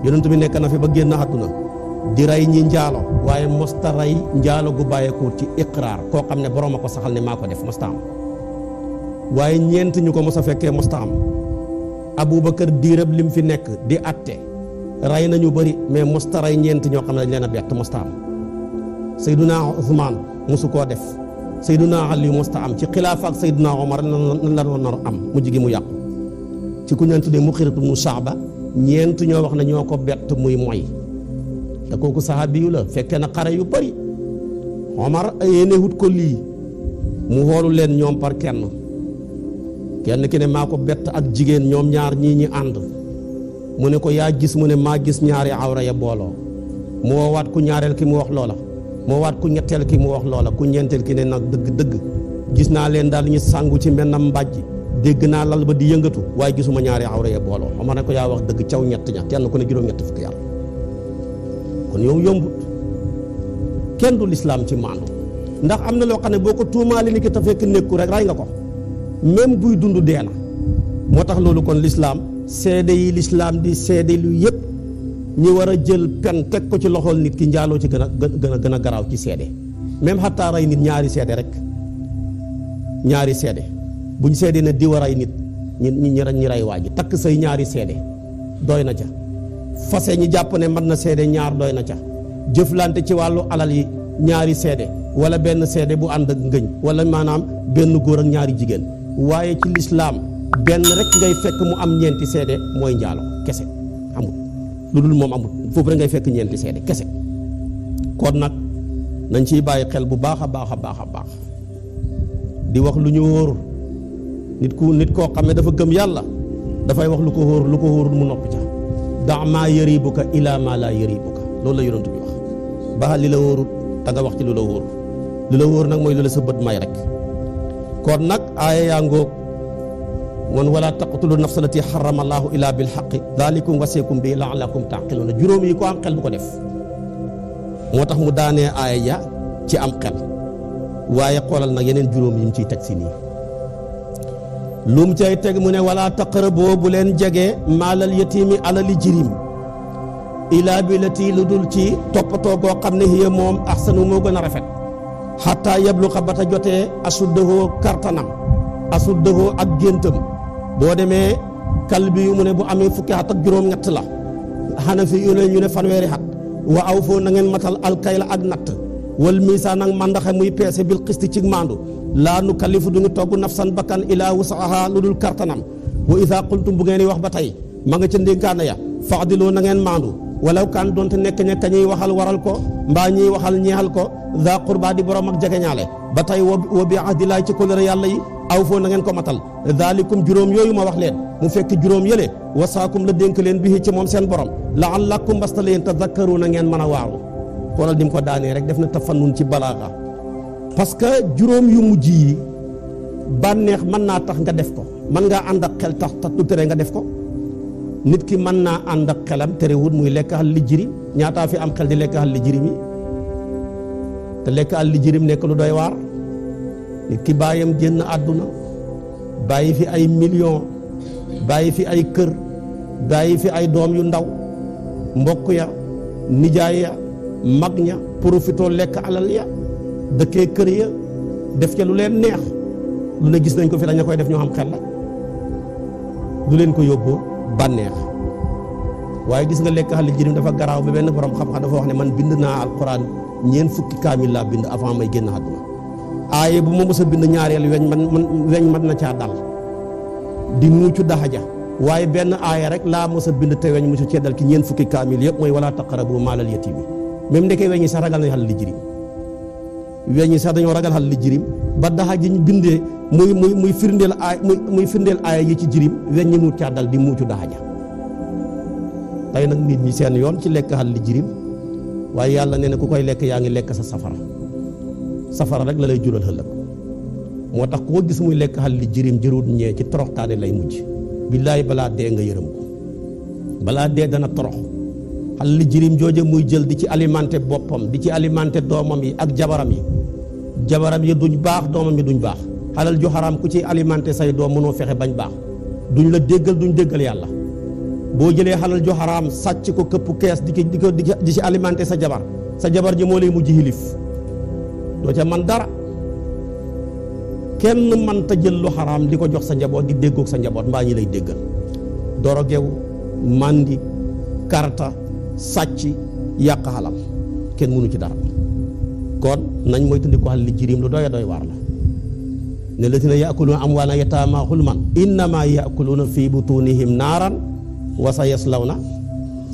yonent bi nekk na fi ba génn àdduna di rey ñi njaalo waaye mosta rey njaalo gu bàyyeekoo ci iqraar koo xam ne borom a ko saxal ne maa ko def mosta am waaye ñeent ñu ko mos a fekkee mosta am Aboubacar diirab lim fi nekk di atte rey nañu bëri mais mosta rey ñeent ñoo xam ne dañ leen a bett mosta am Seyduna Usmaan mosu koo def Seyduna Ali mosta am ci xilaafa ak Seyduna Omar lan la doon am mu jigi mu yàqu ci ku ñeen tuddee Muxiratu mu Saaba ñeent ñoo wax ne ñoo ko bett muy moy te kooku sahabi yu la fekkee na xare yu bëri Omar yéene wut ko lii mu xoolu leen ñoom par kenn ki ne maa ko bett ak jigéen ñoom ñaar ñii ñi ànd mu ne ko yaa gis mu ne maa gis ñaari awra ya booloo mu woowaat ku ñaareel ki mu wax loola mu woowaat ku ñetteel ki mu wax loola ku ñeenteel ki ne nag dëgg gis naa leen daal ñu sàngu ci mbennam mbàjj dégg naa lal ba di yëngatu waaye gisuma ñaari awra ya booloo Omar ne ko yaa wax dëgg caw ñett ña kenn ku ne juróom-ñett fukki yar kon yow yombut kenn du lislaam ci maandu ndax am na loo xam ne boo ko tuumaale ni ki te fekk nekku rek ray nga ko même buy dund dee na moo tax loolu kon lislaam seede yi lislaam di seede lu yëpp ñi war a jël pen teg ko ci loxol nit ki njaaloo ci gën a garaaw ci seede même xattaa rey nit ñaari seede rek ñaari seede buñ seede ne di war ay nit ñi rey waa ji takk say ñaari seede doy na ca fase ñi jàpp ne mën na seede ñaar doy na ca jëflante ci wàllu alal yi ñaari seede wala benn seede bu ànd ak ngëñ wala maanaam benn góor ak ñaari jigéen waaye ci lislaam benn rek ngay fekk mu am ñeenti seede mooy njaalo kese amul lu dul moom amul foofu rek ngay fekk ñeenti seede kese kon nag nañ ciy bàyyi xel bu baax a baax a baax a baax di wax lu ñu wóor nit koo xam ne dafa gëm yàlla dafay wax lu ko wóorul mu noppi ca da maa yaribuka ila ma la yaribuka loolu la yonent bi wax baaxal li la wóorul te nga wax ci lu la wóor lu la wóor nag mooy lu la sa bët may rek kon nag aaya yaa ngoog man wala taqtulu nafsa lati harrama allahu illa bil haqqi dalikum wasikum bi la'allakum taqiluna juróom yi ko am xel bu ko def moo tax mu daanee aaya ja ci am xel waaye xoolal nag yeneen juróom yi mu ciy teg si nii lu mu cay teg mu ne wala taqraboo bu leen jege maalal yatiimi alali jirim ilaa bi lati lu dul ci toppatoo goo xam ne hiya moom ahsanu moo gën a rafet xataa yabluxa bata jotee asuddahoo kartanam asuddahoo ak géntam boo demee kalbi yu mu ne bu amee fukki at ak juróom-ñett la xanafi yu ne ñu ne fanweeri at wa aw foo na ngeen matal alkayla ak natt wal miisaan ak mandaxe muy peese bil xisti ci maandu laa nu kalifu du ñu togg nafsan bakkan ilaa wusaha lu dul kartanam wa isaa qultum bu ngeen wax ba tey ma nga ca ndénkaane ya faadiloo na ngeen maandu walaw kaan doonte nekk ña kañuy waxal waral ko mbaa ñuy waxal ñeexal ko za qurba di borom ak jegeñaale ba tey wa bi ahdillahi ci kóllëre yàlla yi aw foo na ngeen ko matal daalikum juróom yooyu ma wax leen mu fekk juróom yële wasaakum la dénk leen bi ci moom seen borom la'allakum mbasta leen tadakkaruuna ngeen mën a waaru xoolal di mu ko daanee rek def na tafannun ci balaaga parce que juróom yu mujj yi bànneex mën naa tax nga def ko mën ngaa ànd ak xel tax du tere nga def ko nit ki mën naa ànd ak xelam terewut muy lekk xal li jirim ñaataa fi am xel di lekk xal li jirim yi te lekk xal li jirim nekk lu doy waar nit ki bàyyam génn àdduna bàyyi fi ay millions bàyyi fi ay kër bàyyi fi ay doom yu ndaw mbokk ya nijaay ya mag ña profitoo lekk alal ya dëkkee kër ya def ca lu leen neex lu ne gis nañ ko fi dañu koy def ñoo xam xel la lu leen ko yóbboo bànneex waaye gis nga lekk xale jirim dafa garaaw ba benn borom xam-xam dafa wax ne man bind naa alquran ñeent fukki kaamil laa bind avant may génn àdduna aaye bu ma mës a bind ñaareel weñ man na caa dal di muucu daxaja waaye benn aaya rek laa mës a bind te weñ musu cee dal ki ñeent fukki kaamil yëpp mooy wala taqrabu maalal yatiimi même ndeke weñ yi sax ragal nañ xale li jirim weñ yi sax dañoo ragal xale li jirim ba daxa ji ñu bindee muy firndeel aaya yi ci jirim weñ ñi muut caa dal di muucu daxaja tey nag nit ñi seen yoon ci lekk xale li jirim waaye yàlla nee na ku koy lekk yaa ngi lekk sa safara rek la lay jural ëllëg moo tax koo gis muy lekk xal li jirim jërut ñee ci toroxtaane lay mujj billaahi balaa dee nga yërëm ko balaa dee dana torox xal li jirim jooje muy jël di ci alimenté boppam di ci alimenté doomam yi ak jabaram yi duñ baax doomam yi duñ baax xalal ju xaraam ku ci alimenté say doom mënoo fexe bañ baax duñ la déggal duñ déggal yàlla boo jëlee xalal ju xaraam sàcc ko këpp kees di ci alimenté sa jabar ji moo lay mujj xilif doo ca man dara kenn mënta jël lu xaraam di ko jox sa njaboot di déggoog sa njaboot mbaa ñi lay déggal dorogewu mandi karta sàcc yàq xalal kenn mënu ci dara kon nañ mooy tandi ko xal li jirim lu doy waar la ne lazina yaakuluuna amwaala yataama xulman innama yaakuluuna fi butunihim naaran wa sa yaslawna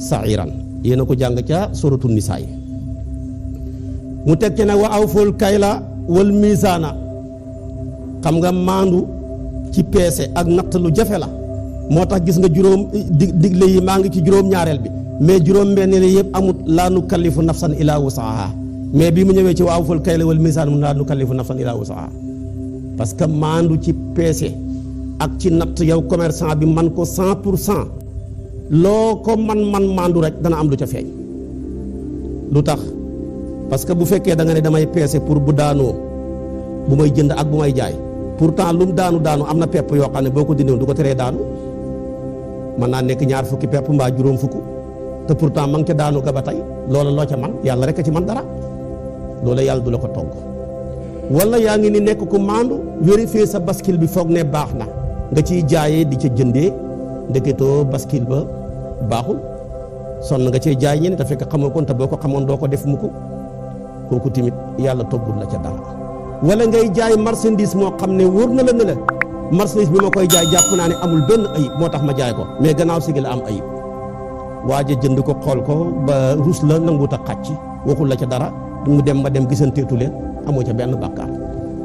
sa'iran yéena ko jàng ca suratu nisaa yi mu teg ci ne wa awful kayla wal miisaana xam nga maandu ci peese ak natt lu jafe la moo tax gis nga juróom digle yi maa ngi ci juróom ñaareel bi mais juróom benn yëpp amut laa nu kallifu nafsan ilaa wusaha mais bi mu ñëwee ci wa awful kayla wal miisaan mu laa nu kallifu nafsan ilaa wusaha parce que maandu ci peese ak ci natt yow commerçant bi man ko 100% loo ko man maandu rek dana am lu ca feeñ lu tax parce que bu fekkee da nga ne damay peese pour bu daanoo bu may jënd ak bu may jaay pourtant lu mu daanu am na pepp yoo xam ne boo ko dindewoon du ko teree daanu mën naa nekk ñaar fukki pepp mbaa juróom fukk te pourtant ma ngi ca daanu ga ba tey loola loo ca man yàlla rek a ci man dara loola yàlla du la ko togg. wala yaa ngi ni nekk ku maandu vérifier sa bascule bi foog ne baax na nga ciy jaayee di ca jëndee ndeketoo bascule ba baaxul sonn nga cee jaay ñeneen te fekk xamoo ko te boo ko xamoon doo ko def mu ko kooku tamit yàlla toggul la ca dara. wala ngay jaay marchandise moo xam ne wóor na la ne la marchandise bi ma koy jaay jàpp naa ne amul benn ayib moo tax ma jaay ko mais gannaaw si gi la am ayib waaja jënd ko xool ko ba rus la nanguut a xàcc waxul la ca dara mu dem ba dem gisanteetu leen amoo ca benn bàkkaar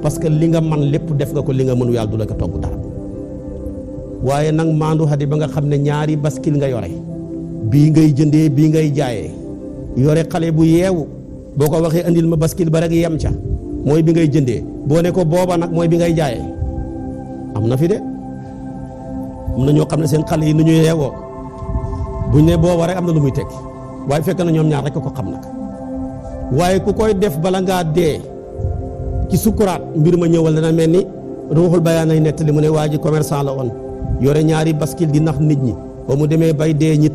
parce que li nga man lépp def nga ko li nga mënu yàlla du la ko togg dara. waaye nag maandu xadi ba nga xam ne ñaari bascule nga yore bii ngay jëndee bii ngay jaayee yore xale bu yeewu boo ko waxee andil ma bascule ba rek yem ca mooy bi ngay jëndee boo ne ko booba nag mooy bi ngay jaayee am na fi de am na ñoo xam ne seen xale yi nu ñu yeewoo buñ ne booba rek am na lu muy tekki waaye fekk na ñoom ñaar rek ko xam nag. waaye ku koy def bala ngaa dee ci sukkuraat mbir ma ñëwal dana mel ni ruuxul bayaan ay nettali mu ne waa ji commerçant la woon yore ñaari bascule di nax nit ñi ba mu demee bay dee ñi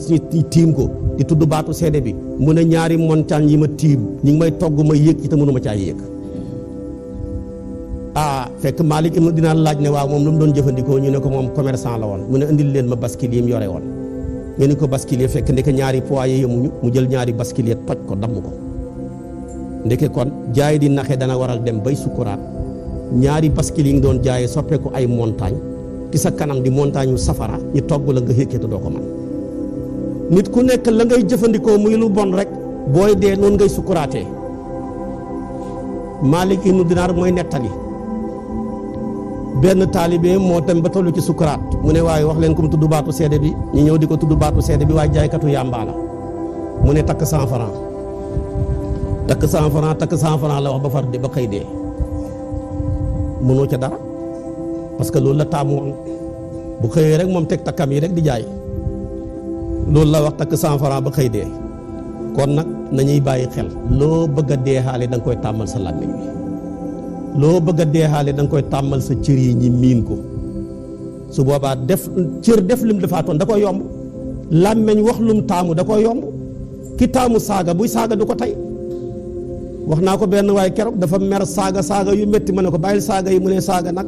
tiim ko di tudd baatu seede bi mu ne ñaari montagne yi ma tiim ñi ngi may togg ma yéeg ci te mënuma caa yéeg. fekk Malik ibnu Dinaar laaj ne waaw moom lu mu doon jëfandikoo ñu ne ko moom commerçant la woon mu ne indil leen ma bascule yi mu yore woon ñu ne ko bascule yi fekk ndeke ñaari poids yi yemuñu mu jël ñaari bascule yi toj ko damm ko. ndeke kon jaay di naxe dana waral dem bay sukkuraat ñaari bascule yi nga doon jaayee soppeeku ay montagne ci sa kanam di montagne yu safara ñu togg la nga xékkete doo ko man nit ku nekk la ngay jëfandikoo muy lu bon rek booy dee noonu ngay sukkuraatee. Malik ibnu Dinaar mooy nettali benn taalibe moo tam ba tollu ci sukkuraat mu ne waaye wax leen ko mu tudd baatu seede bi ñu ñëw di ko tudd baatu seede bi waaye jaaykatu yàmbaa la mu ne takk 100 francs takk 100 francs la wax ba far di ba xëy dee mënoo ca dara parce que loolu la taamu woon bu xëyee rek moom teg takkam yi rek di jaay loolu la wax takk 100 francs ba xëy dee. kon nag nañuy bàyyi xel loo bëgg a deexaale da nga koy tàmmal sa làmmiñ wi loo bëgg a deexaale da nga koy tàmmal sa cër yi ñi miin ko su boobaa def cër def lim defaatoon da koy yomb làmmiñ wax lum taamu da koy yomb ki taamu saaga buy saaga du ko tey wax naa ko benn waaye keroog dafa mer saaga yu métti ma ne ko bàyyil saaga yi mu ne saaga nag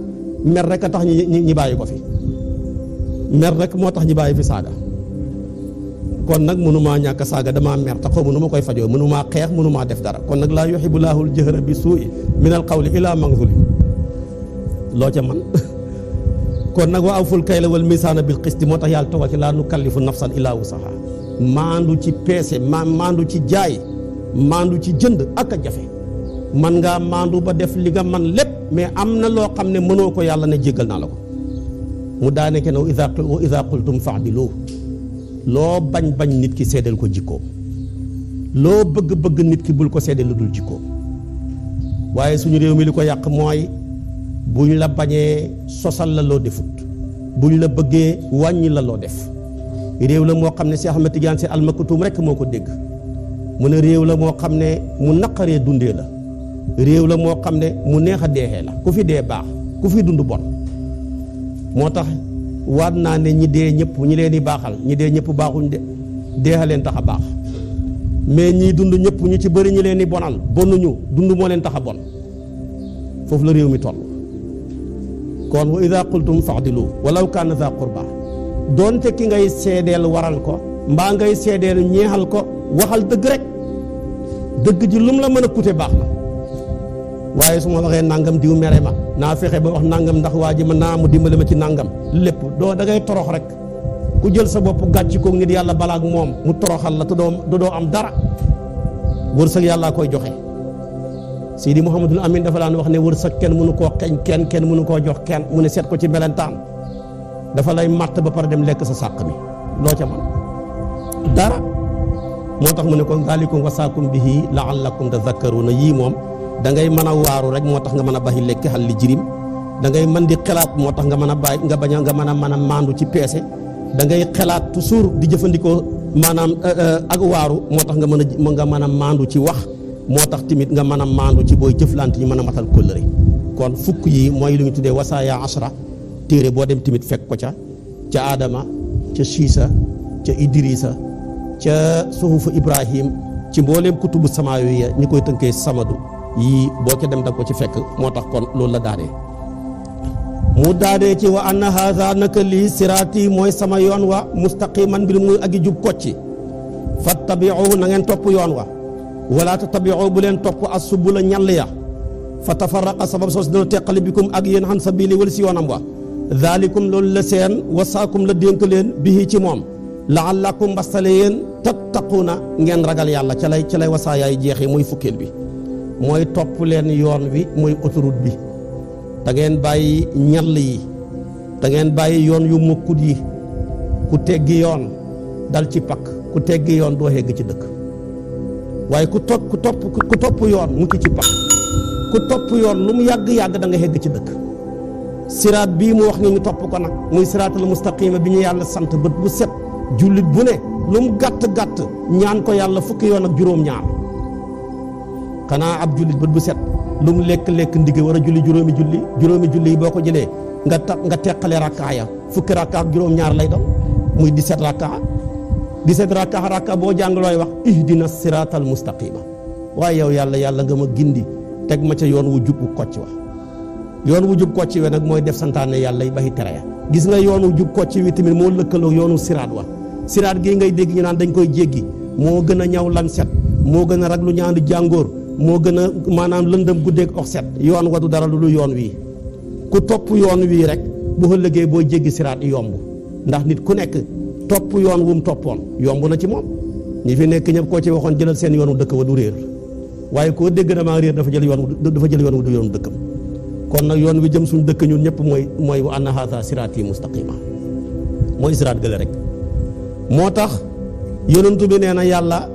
mer rek a tax ñi bàyyi ko fi mer rek moo tax ñi bàyyi fi saaga kon nag mënumaa ñàkk saaga damaa mer taxaw mënu ma koy fajoo mënumaa xeex mënumaa def dara kon nag laa yuhibbu llaahu al-jahra bi suu'i min al-qawli illaa man zulim loo ca man kon nag wa awful kayla wal miisaana bil qisti moo tax yàlla toogal ci laa nukallifu nafsan illaa wusahaa maandu ci peese maandu ci jaay maandu ci jënd ak a jafe man ngaa maandu ba def li nga man lépp mais am na loo xam ne mënoo ko yàlla ne jéggal naa la ko mu daane ke ne wa iza qultum fa'dilu loo bañ nit ki seedeel ko jikkoom loo bëgg nit ki bul ko seedeel lu dul jikkoom waaye suñu réew mi li ko yàq mooy buñ la bañee sosal la loo defut buñ la bëggee wàññi la loo def réew la moo xam ne Cheikh Ahmed Tidiane Sy Al Maktoum rek moo ko dégg mu ne réew la moo xam ne mu naqaree dundee la réew la moo xam ne mu neex a deexee la ku fi dee baax ku fi dund bon moo tax waat naa ne ñi dee ñëpp ñi leen di baaxal ñi dee ñëpp baaxuñ de deexa leen tax a baax mais ñii dund ñëpp ñu ci bëri ñi leen di bonal bonuñu dund moo leen tax a bon foofu la réew mi toll kon wa ida qultum fa'dilu walaw kaana za qurba doonte ki ngay seedeel waral ko mbaa ngay seedeel ñeexal ko waxal dëgg rek dëgg ji lum la mën a coûter baax na waaye su ma waxee nangam diw mere ma naa fexe ba wax nangam ndax waa ji mën naa mu dimbale ma ci nangam lépp doo da ngay torox rek ku jël sa bopp gàcc ko nit yàlla balaak moom mu toroxal la te doo am dara wërsëg yàllaa koy joxe Seydi Mouhamadul Amin dafa daan wax ne wërsëg kenn mënu koo xeeñ kenn mënu koo jox kenn mu ne seet ko ci melentaan dafa lay matt ba pare dem lekk sa sàq mi loo ca man dara moo tax mu ne ko zalikum wasaakum bihi la'allakum tadhakkaruna yii moom da ngay mën a waaru rek moo tax nga mën a bàyyi lekk xal li jirim da ngay mën di xelaat moo tax nga mën a bàyyi nga bañ a nga mën a maandu ci peese da ngay xelaat toujours di jëfandikoo maanaam ak waaru moo tax nga mën a maandu ci wax moo tax tamit nga mën a maandu ci booy jëflante ñu mën a matal kóllëre kon fukk yi mooy lu ñu tuddee wasaaya ashra téere boo dem tamit fekk ko ca Adama ca Siisa ca Idrisa ca suhufu Ibrahim ci mbooleem kutubu samaawi ya ñi koy tënkee samadu yii boo ca dem da ko ci fekk moo tax kon loolu la daanee mu daanee ci wa anna haza naka lii siraati mooy sama yoon wa mustaqiman mbir muy agi jub kocci fattabi'uhu na ngeen topp yoon wa wala tattabi'u bu leen topp as-subula ñall ya fa tafarraqa sabab sos dina teqali bikum ak yéen xan sabili wala si yoonam wa dhalikum loolu la seen wasaakum la dénk leen bihi ci moom la'allakum mbastale yéen tattaquuna ngeen ragal yàlla ca lay wasaayaay jeexee muy fukkeel bi mooy topp leen yoon wi mooy autoroute bi da ngeen bàyyi ñall yi da ngeen bàyyi yoon yu mukkut yi ku teggi yoon dal ci pakk ku teggi yoon doo hegg ci dëkk waaye ku topp yoon mucc ci pakk ku topp yoon lu mu yàgg-yàgg da nga hegg ci dëkk siraat bii mu wax ñu topp ko nag muy siraatal mustaqima bi ñu yàlla sant bët bu set jullit bu ne lu mu gàtt-gàtt ñaan ko yàlla fukki yoon ak juróom-ñaar xanaa ab jullit bët bu set lu mu lekk ndigge war a julli juróomi julli yi boo ko jëlee nga teqale rakkaaya fukki rakka ak juróom-ñaar lay doon muy 17 rakka boo jàng looy wax ihdina siraatal mustaqima waaye yow yàlla nga ma gindi teg ma ca yoon wu jub bu kocc wax yoon wu jub kocc we nag mooy def santaane yàlla yi baxi tere ya gis nga yoon wu jub kocc wi tamit moo lëkkaloo yoonu siraat wa siraat gii ngay dégg ñu naan dañ koy jéggi moo gën a ñaw lan set moo gën a raglu ñaandi jàngóor moo gën a maanaam lëndëm guddeeg ox set yoon wa du dara lu yoon wii ku topp yoon wii rek bu ëllëgee boo jéggi siraat yomb ndax nit ku nekk topp yoon wu mu toppoon yomb na ci moom ñi fi nekk ñëpp koo ci waxoon jëlal seen yoonu dëkk wa du réer waaye koo dégg damaa réer dafa jël yoon wu du yoonu dëkkam kon nag yoon wi jëm suñu dëkk ñun ñëpp mooy wa anna haadha siraati mustaqima mooy siraat gële rek moo tax yonentu bi nee na yàlla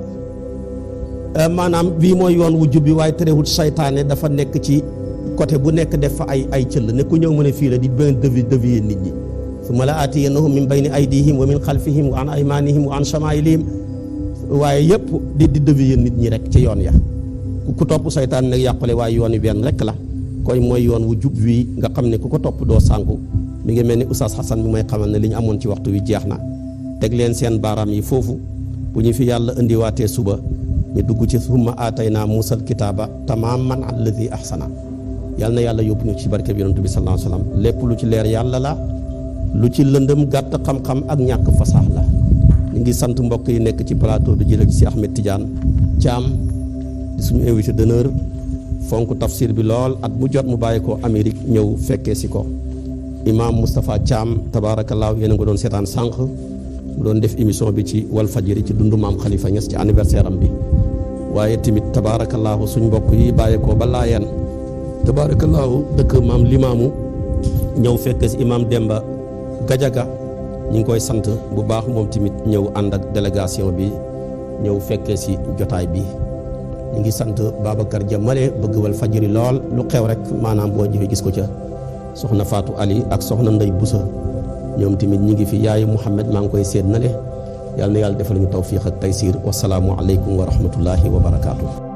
maanaam bii mooy yoon wu jub bi waaye terewut saytaane dafa nekk ci côté bu nekk def fa ay cëll ne ku ñëw mu ne fii la di benn dévier nit ñi summa la aatiyannahum min bayni aydihim wa min xalfihim wa an aymanihim wa an shamaa'ilihim waaye yëpp di dévier nit ñi rek ci yoon ya ku topp saytaan nag yàqule waaye yoon wi benn rek la koy mooy yoon wu jub wi nga xam ne ku ko topp doo sànku mi ngi mel ni Oustaz Hassan mi may xamal ne li ñu amoon ci waxtu wi jeex na teg leen seen baaraam yi foofu bu ñu fi yàlla indiwaatee suba ñu dugg ci summa aataynaa Muusal kitaaba tamaaman alladi ahsana yàlla na yàlla yóbbu ñu ci barke bi yonent bi sallallahu alayhi wa sallam lépp lu ci leer yàlla la lu ci lëndëm gàtt xam-xam ak ñàkk fasaax la ñu ngi sant mbokk yi nekk ci plateau bi jëlee ci si Ahmed Tidiane Thiam di suñu invité d'honneur fonk tafsir bi lool at mu jot mu bàyyi ko Amérique ñëw fekkee si ko imam Moustapha Thiam tabaarakallaahu yéen a nga doon seetaan sànq mu doon def émission bi ci Walfadjri ci dundu maam Khalifa Niass ci anniversaire am bi waaye tamit tabaarakallaahu suñ mbokk yi bàyyi ko ba Laayeen tabaarakallaahu dëkk maam Limaamu ñëw fekk si imam Demba Gajaga ñu ngi koy sant bu baax moom tamit ñëw ànd ak délégation bi ñëw fekkee si jotaay bi ñu ngi sant Babacar Dia Male bëgg Walfadjri lool lu xew rek maanaam boo jëfee gis ko ca soxna Fatou Ali ak soxna Ndey Busa ñoom tamit ñi ngi fi yaayu Mouhamed maa ngi koy seet na le yàlla na yàlla defal ñu tawfiq ak taysiir wasalaamu aleykum wa rahmatullahi wa barakaatu.